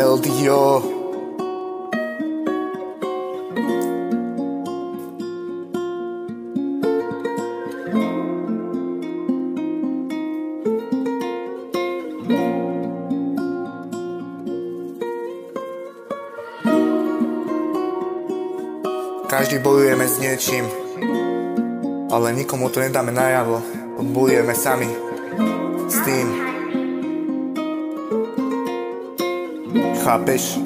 LDO. Každý bojujeme s niečím, ale nikomu to nedáme najavo. Bojujeme sami s tým. Chápeš?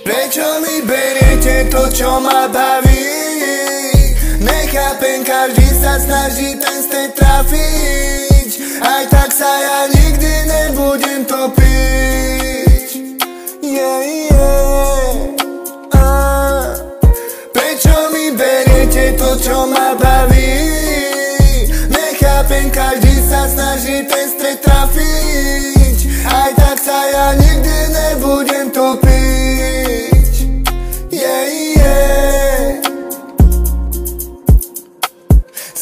Prečo mi beriete to, čo ma baví? Nechápem, každý sa snaží ten stred trafiť. Aj tak sa ja nikdy nebudem topiť. Prečo mi beriete to, čo ma baví? Nechápem, každý sa snaží ten stred trafiť. Aj tak sa ja nikdy nebudem topiť.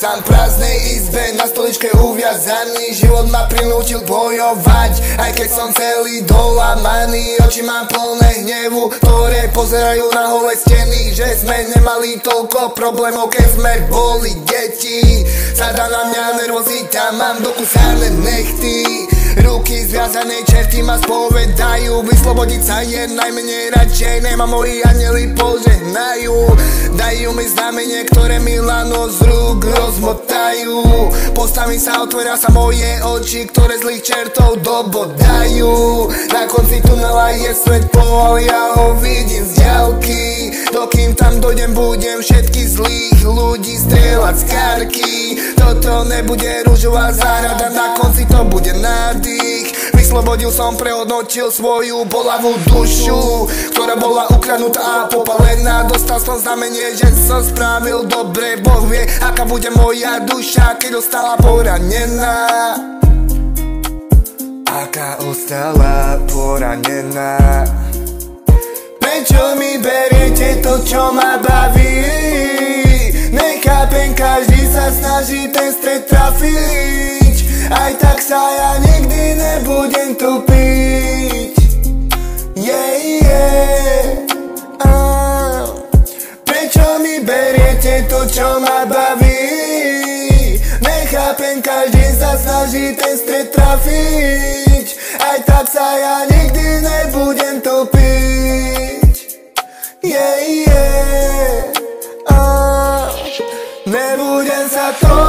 Sám v prázdnej izbe, na stoličke uviazaný. Život ma prinútil bojovať, aj keď som celý dolamaný. Oči mám plné hnevu, ktoré pozerajú na holé steny. Že sme nemali toľko problémov, keď sme boli deti. Sadá na mňa nervozita, mám dokúsané nechty. Ruky zviazané, čerty ma spovedajú. Vyslobodiť sa je najmenej radšej, nemám moji anjeli požehnajú. Dajú mi znamenie, ktoré mi lano z rúk rozmotajú. Postavím sa, otvoria sa moje oči, ktoré zlých čertov dobodajú. Na konci tunela je svetlo, ale ja ho vidím z diaľky. Dokým tam dojdem, budem všetkých zlých ľudí strieľať z karky. Toto nebude ružová záhrada, na konci to bude nádych. Vyslobodil som, prehodnotil svoju bolavú dušu, ktorá bola ukradnutá a popalená. Dostal som znamenie, že som spravil dobre. Boh vie, aká bude moja duša, keď ostala poranená. Aká ostala poranená. Prečo mi beriete to, čo ma baví? Nechápem, každý sa snaží ten stred trafiť. Aj tak sa ja nikdy nebudem topiť. Prečo mi beriete to, čo ma baví? Nechápem, každý sa snaží ten stred trafiť. Aj tak sa ja nikdy nebudem topiť. Nebudem sa topiť.